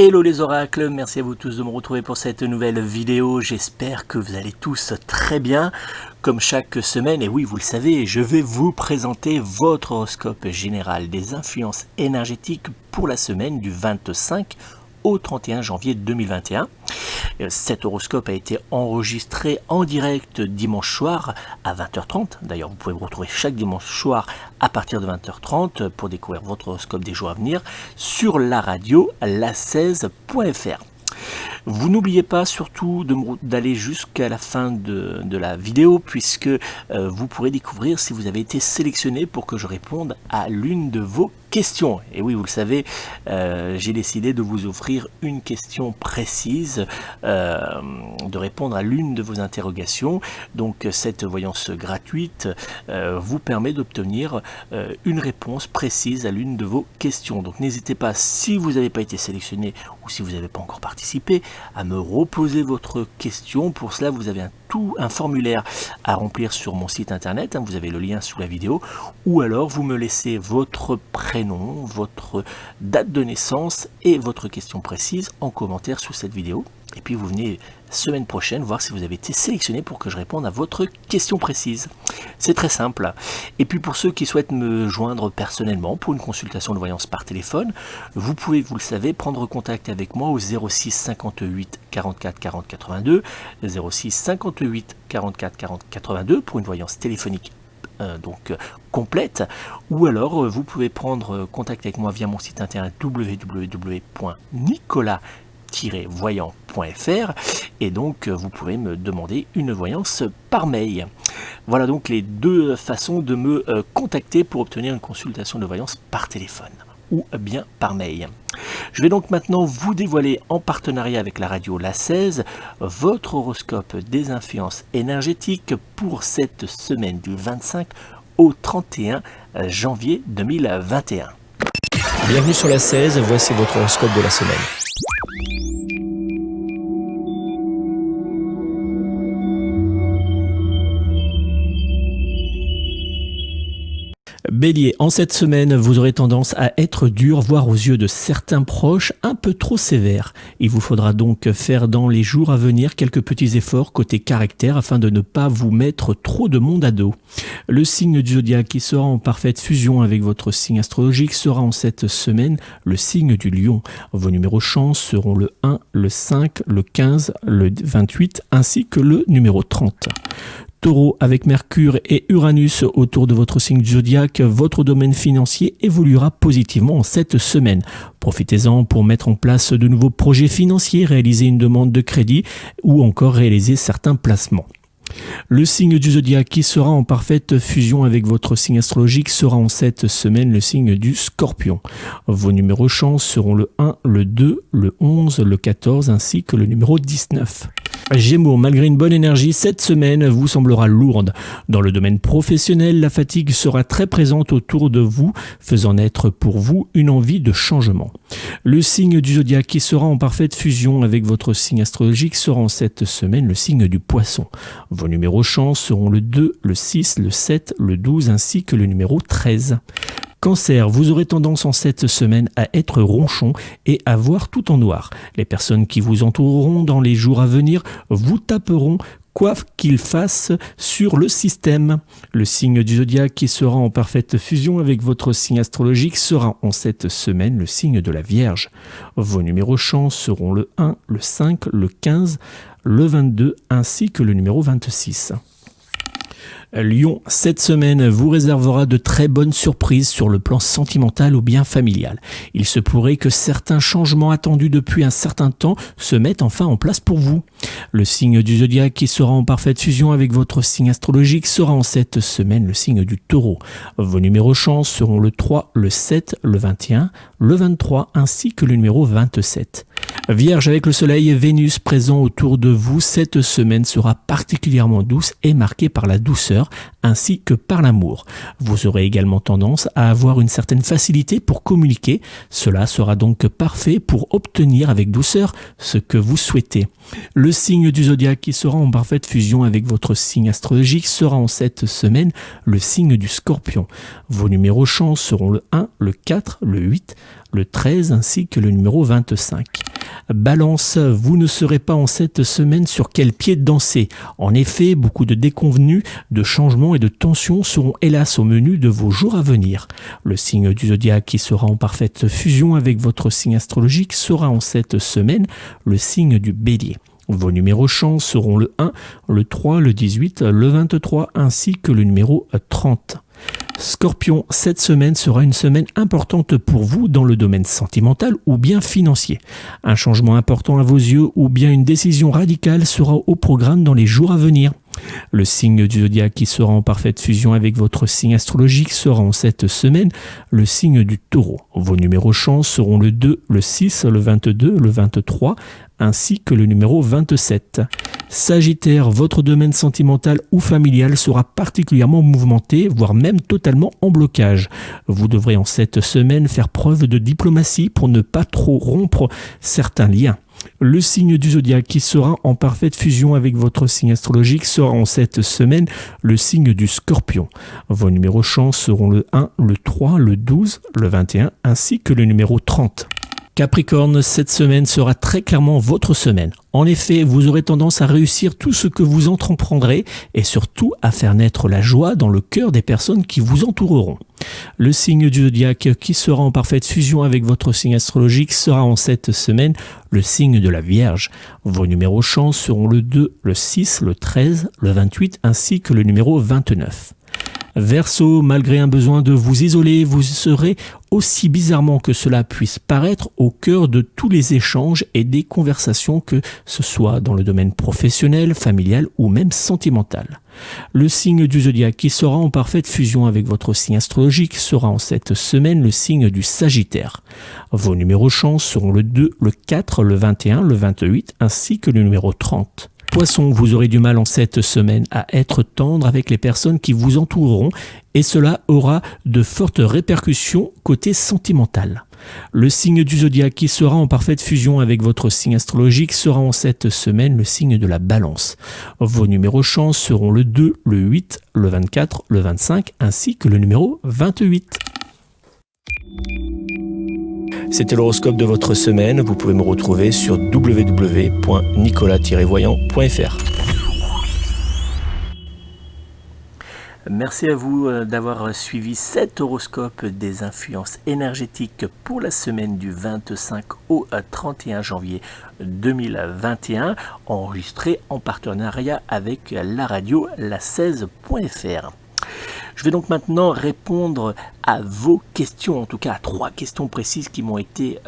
Hello les oracles, merci à vous tous de me retrouver pour cette nouvelle vidéo. J'espère que vous allez tous très bien. Comme chaque semaine, et oui vous le savez, je vais vous présenter votre horoscope général des influences énergétiques pour la semaine du 25 au 31 janvier 2021. Cet horoscope a été enregistré en direct dimanche soir à 20h30. D'ailleurs, vous pouvez me retrouver chaque dimanche soir à partir de 20h30 pour découvrir votre horoscope des jours à venir sur la radio la16.fr. Vous n'oubliez pas surtout d'aller jusqu'à la fin de la vidéo puisque vous pourrez découvrir si vous avez été sélectionné pour que je réponde à l'une de vos questions. Et oui, vous le savez, j'ai décidé de vous offrir une question précise, de répondre à l'une de vos interrogations. Donc cette voyance gratuite vous permet d'obtenir une réponse précise à l'une de vos questions. Donc n'hésitez pas, si vous n'avez pas été sélectionné ou si vous n'avez pas encore participé, à me reposer votre question. Pour cela, vous avez un formulaire à remplir sur mon site internet, vous avez le lien sous la vidéo, ou alors vous me laissez votre prénom, votre date de naissance et votre question précise en commentaire sous cette vidéo. Et puis vous venez semaine prochaine voir si vous avez été sélectionné pour que je réponde à votre question précise. C'est très simple. Et puis pour ceux qui souhaitent me joindre personnellement pour une consultation de voyance par téléphone, vous pouvez, vous le savez, prendre contact avec moi au 06 58 44 40 82, 06 58 44 40 82 pour une voyance téléphonique complète, ou alors vous pouvez prendre contact avec moi via mon site internet www.nicolas-voyant.fr et donc vous pourrez me demander une voyance par mail. Voilà donc les deux façons de me contacter pour obtenir une consultation de voyance par téléphone ou bien par mail. Je vais donc maintenant vous dévoiler en partenariat avec la radio La 16 votre horoscope des influences énergétiques pour cette semaine du 25 au 31 janvier 2021. Bienvenue sur La 16, voici votre horoscope de la semaine. Bélier, en cette semaine, vous aurez tendance à être dur, voire aux yeux de certains proches, un peu trop sévère. Il vous faudra donc faire dans les jours à venir quelques petits efforts côté caractère afin de ne pas vous mettre trop de monde à dos. Le signe du zodiaque qui sera en parfaite fusion avec votre signe astrologique sera en cette semaine le signe du lion. Vos numéros chance seront le 1, le 5, le 15, le 28 ainsi que le numéro 30. Taureau, avec Mercure et Uranus autour de votre signe du zodiaque, votre domaine financier évoluera positivement en cette semaine. Profitez-en pour mettre en place de nouveaux projets financiers, réaliser une demande de crédit ou encore réaliser certains placements. Le signe du zodiaque qui sera en parfaite fusion avec votre signe astrologique sera en cette semaine le signe du Scorpion. Vos numéros chance seront le 1, le 2, le 11, le 14 ainsi que le numéro 19. Gémeaux, malgré une bonne énergie, cette semaine vous semblera lourde. Dans le domaine professionnel, la fatigue sera très présente autour de vous, faisant naître pour vous une envie de changement. Le signe du zodiaque qui sera en parfaite fusion avec votre signe astrologique sera en cette semaine le signe du Poisson. Vos numéros chance seront le 2, le 6, le 7, le 12 ainsi que le numéro 13. Cancer, vous aurez tendance en cette semaine à être ronchon et à voir tout en noir. Les personnes qui vous entoureront dans les jours à venir vous taperont quoi qu'ils fassent sur le système. Le signe du zodiaque qui sera en parfaite fusion avec votre signe astrologique sera en cette semaine le signe de la Vierge. Vos numéros chance seront le 1, le 5, le 15, le 22 ainsi que le numéro 26. Lion, cette semaine vous réservera de très bonnes surprises sur le plan sentimental ou bien familial. Il se pourrait que certains changements attendus depuis un certain temps se mettent enfin en place pour vous. Le signe du zodiaque qui sera en parfaite fusion avec votre signe astrologique sera en cette semaine le signe du Taureau. Vos numéros chance seront le 3, le 7, le 21, le 23 ainsi que le numéro 27. Vierge, avec le soleil et Vénus présents autour de vous, cette semaine sera particulièrement douce et marquée par la douceur ainsi que par l'amour. Vous aurez également tendance à avoir une certaine facilité pour communiquer. Cela sera donc parfait pour obtenir avec douceur ce que vous souhaitez. Le signe du zodiaque qui sera en parfaite fusion avec votre signe astrologique sera en cette semaine le signe du Scorpion. Vos numéros chance seront le 1, le 4, le 8, le 13 ainsi que le numéro 25. Balance, vous ne saurez pas en cette semaine sur quel pied danser. En effet, beaucoup de déconvenus, de changements et de tensions seront hélas au menu de vos jours à venir. Le signe du zodiaque qui sera en parfaite fusion avec votre signe astrologique sera en cette semaine le signe du Bélier. Vos numéros chance seront le 1, le 3, le 18, le 23 ainsi que le numéro 30. Scorpion, cette semaine sera une semaine importante pour vous dans le domaine sentimental ou bien financier. Un changement important à vos yeux ou bien une décision radicale sera au programme dans les jours à venir. Le signe du zodiaque qui sera en parfaite fusion avec votre signe astrologique sera en cette semaine le signe du Taureau. Vos numéros chance seront le 2, le 6, le 22, le 23 ainsi que le numéro 27. Sagittaire, votre domaine sentimental ou familial sera particulièrement mouvementé, voire même totalement en blocage. Vous devrez en cette semaine faire preuve de diplomatie pour ne pas trop rompre certains liens. Le signe du zodiaque qui sera en parfaite fusion avec votre signe astrologique sera en cette semaine le signe du Scorpion. Vos numéros chance seront le 1, le 3, le 12, le 21 ainsi que le numéro 30. Capricorne, cette semaine sera très clairement votre semaine. En effet, vous aurez tendance à réussir tout ce que vous entreprendrez et surtout à faire naître la joie dans le cœur des personnes qui vous entoureront. Le signe du zodiaque qui sera en parfaite fusion avec votre signe astrologique sera en cette semaine le signe de la Vierge. Vos numéros chance seront le 2, le 6, le 13, le 28 ainsi que le numéro 29. Verseau, malgré un besoin de vous isoler, vous serez, aussi bizarrement que cela puisse paraître, au cœur de tous les échanges et des conversations, que ce soit dans le domaine professionnel, familial ou même sentimental. Le signe du zodiaque qui sera en parfaite fusion avec votre signe astrologique sera en cette semaine le signe du Sagittaire. Vos numéros chance seront le 2, le 4, le 21, le 28 ainsi que le numéro 30. Poisson, vous aurez du mal en cette semaine à être tendre avec les personnes qui vous entoureront et cela aura de fortes répercussions côté sentimental. Le signe du zodiaque qui sera en parfaite fusion avec votre signe astrologique sera en cette semaine le signe de la Balance. Vos numéros chance seront le 2, le 8, le 24, le 25 ainsi que le numéro 28. C'était l'horoscope de votre semaine. Vous pouvez me retrouver sur www.nicolas-voyant.fr. Merci à vous d'avoir suivi cet horoscope des influences énergétiques pour la semaine du 25 au 31 janvier 2021, enregistré en partenariat avec la radio la16.fr. Je vais donc maintenant répondre à vos questions, en tout cas à 3 questions précises qui m'ont été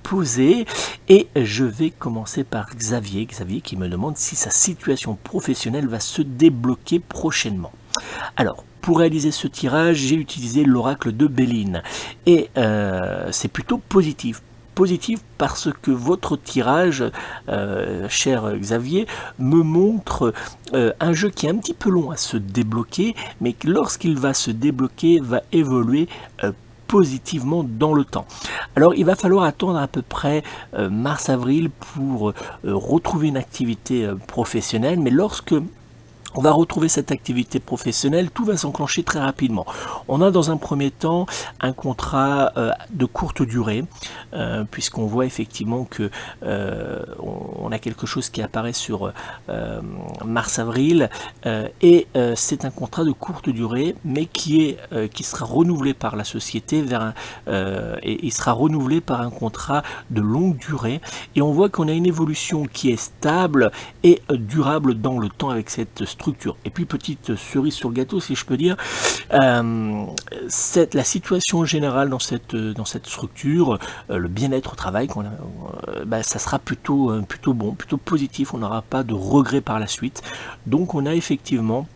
posées. Et je vais commencer par Xavier qui me demande si sa situation professionnelle va se débloquer prochainement. Alors, pour réaliser ce tirage, j'ai utilisé l'oracle de Béline et c'est plutôt positif. Parce que votre tirage, cher Xavier, me montre un jeu qui est un petit peu long à se débloquer, mais lorsqu'il va se débloquer, va évoluer positivement dans le temps. Alors il va falloir attendre à peu près mars-avril pour retrouver une activité professionnelle, mais lorsque on va retrouver cette activité professionnelle, tout va s'enclencher très rapidement. On a dans un premier temps un contrat de courte durée, puisqu'on voit effectivement que on a quelque chose qui apparaît sur mars-avril, et c'est un contrat de courte durée, mais qui sera renouvelé par la société et il sera renouvelé par un contrat de longue durée. Et on voit qu'on a une évolution qui est stable et durable dans le temps avec cette structure. Et puis petite cerise sur le gâteau, si je peux dire, la situation générale dans cette structure, le bien-être au travail, ça sera plutôt bon, plutôt positif. On n'aura pas de regrets par la suite. Donc on a effectivement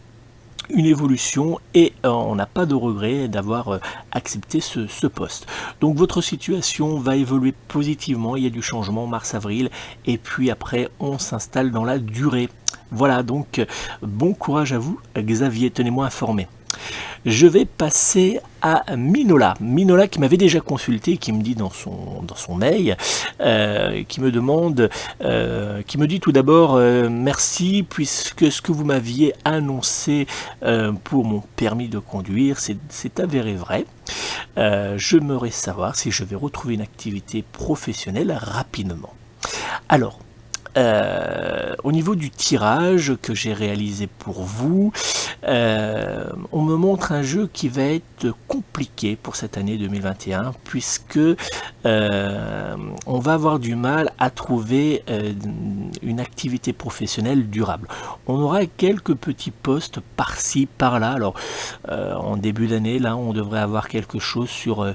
une évolution et on n'a pas de regret d'avoir accepté ce poste. Donc votre situation va évoluer positivement, il y a du changement mars-avril et puis après on s'installe dans la durée. Voilà, donc bon courage à vous Xavier, tenez-moi informé. Je vais passer à Minola qui m'avait déjà consulté, qui me dit dans son mail, qui me demande, qui me dit tout d'abord merci, puisque ce que vous m'aviez annoncé pour mon permis de conduire, c'est avéré vrai. J'aimerais savoir si je vais retrouver une activité professionnelle rapidement. Alors, au niveau du tirage que j'ai réalisé pour vous, on me montre un jeu qui va être compliqué pour cette année 2021 puisque on va avoir du mal à trouver une activité professionnelle durable. On aura quelques petits postes par-ci, par-là. Alors en début d'année, là, on devrait avoir quelque chose sur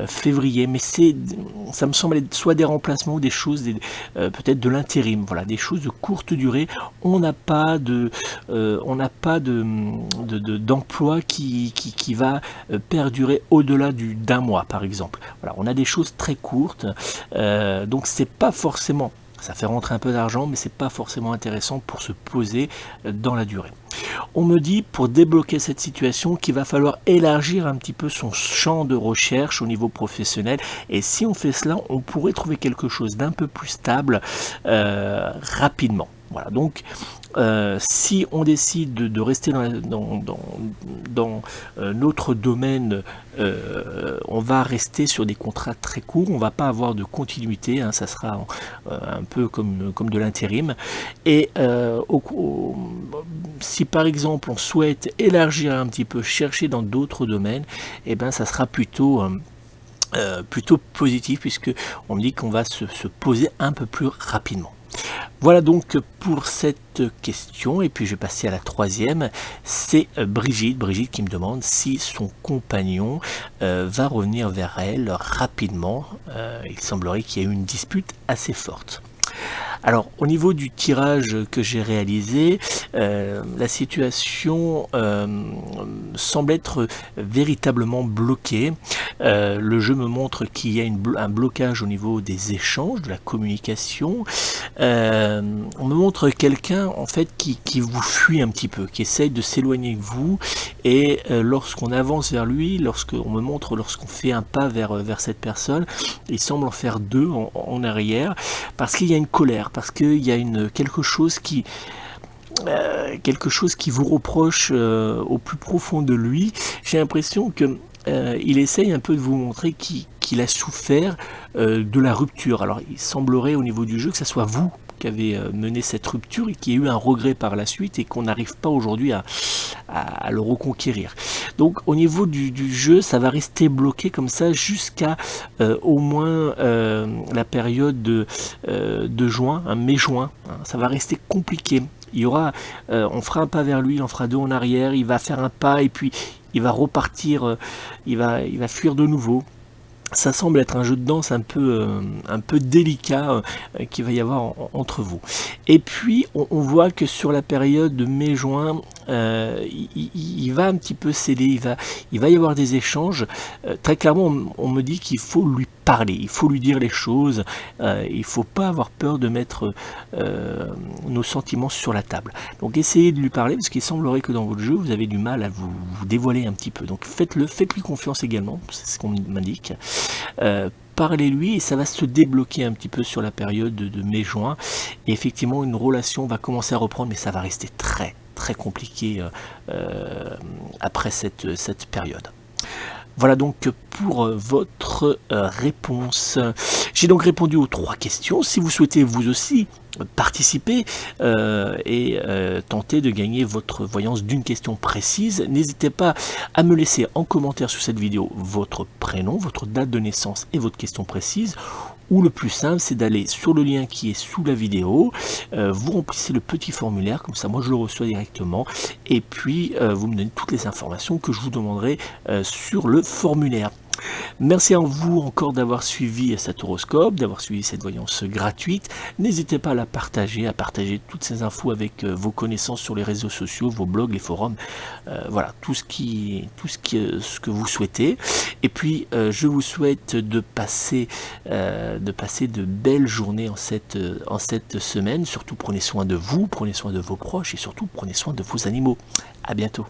février, mais ça me semble être soit des remplacements ou des choses, peut-être de l'intérim. Voilà, des choses de courte durée. On n'a pas d'emploi qui va perdurer au-delà d'un mois, par exemple. Voilà, on a des choses très courtes, donc c'est pas forcément, ça fait rentrer un peu d'argent, mais c'est pas forcément intéressant pour se poser dans la durée. On me dit, pour débloquer cette situation, qu'il va falloir élargir un petit peu son champ de recherche au niveau professionnel, et si on fait cela, on pourrait trouver quelque chose d'un peu plus stable rapidement. Voilà, donc si on décide de rester dans notre domaine, on va rester sur des contrats très courts, on va pas avoir de continuité, hein, ça sera un peu comme de l'intérim. Et si par exemple on souhaite élargir un petit peu, chercher dans d'autres domaines, et ben ça sera plutôt positif, puisque on me dit qu'on va se poser un peu plus rapidement. Voilà donc pour cette question, et puis je vais passer à la troisième. C'est Brigitte qui me demande si son compagnon va revenir vers elle rapidement. Il semblerait qu'il y ait eu une dispute assez forte. Alors au niveau du tirage que j'ai réalisé, la situation semble être véritablement bloquée. Le jeu me montre qu'il y a un blocage au niveau des échanges, de la communication. On me montre quelqu'un en fait qui vous fuit un petit peu, qui essaye de s'éloigner de vous, et lorsqu'on avance vers lui, lorsqu'on fait un pas vers cette personne, il semble en faire deux en arrière, parce qu'il y a une colère, parce qu'il y a quelque chose qui vous reproche au plus profond de lui. J'ai l'impression que il essaye un peu de vous montrer qu'il a souffert de la rupture. Alors il semblerait au niveau du jeu que ce soit vous qui avez mené cette rupture et qui a eu un regret par la suite, et qu'on n'arrive pas aujourd'hui à le reconquérir. Donc au niveau du jeu, ça va rester bloqué comme ça jusqu'à au moins la période de juin, mai-juin. Hein, ça va rester compliqué. Il y aura, on fera un pas vers lui, il en fera deux en arrière, il va faire un pas et puis il va repartir, il va fuir de nouveau. Ça semble être un jeu de danse un peu délicat qu'il va y avoir entre vous. Et puis on voit que sur la période de mai-juin, il va un petit peu céder, il va y avoir des échanges. Très clairement, on me dit qu'il faut lui parler, il faut lui dire les choses, il ne faut pas avoir peur de mettre nos sentiments sur la table. Donc essayez de lui parler, parce qu'il semblerait que dans votre jeu, vous avez du mal à vous dévoiler un petit peu. Donc faites-lui confiance également, c'est ce qu'on m'indique. Parlez-lui et ça va se débloquer un petit peu sur la période de mai-juin, et effectivement une relation va commencer à reprendre, mais ça va rester très compliqué après cette période. Voilà donc pour votre réponse. J'ai donc répondu aux 3 questions. Si vous souhaitez vous aussi participer et tenter de gagner votre voyance d'une question précise, n'hésitez pas à me laisser en commentaire sous cette vidéo votre prénom, votre date de naissance et votre question précise. Ou le plus simple, c'est d'aller sur le lien qui est sous la vidéo, vous remplissez le petit formulaire, comme ça moi je le reçois directement, et puis vous me donnez toutes les informations que je vous demanderai sur le formulaire. Merci à vous encore d'avoir suivi cet horoscope, d'avoir suivi cette voyance gratuite. N'hésitez pas à la partager, à partager toutes ces infos avec vos connaissances sur les réseaux sociaux, vos blogs, les forums, voilà, tout ce que vous souhaitez. Et puis je vous souhaite de passer de belles journées en cette semaine. Surtout prenez soin de vous, prenez soin de vos proches et surtout prenez soin de vos animaux. À bientôt.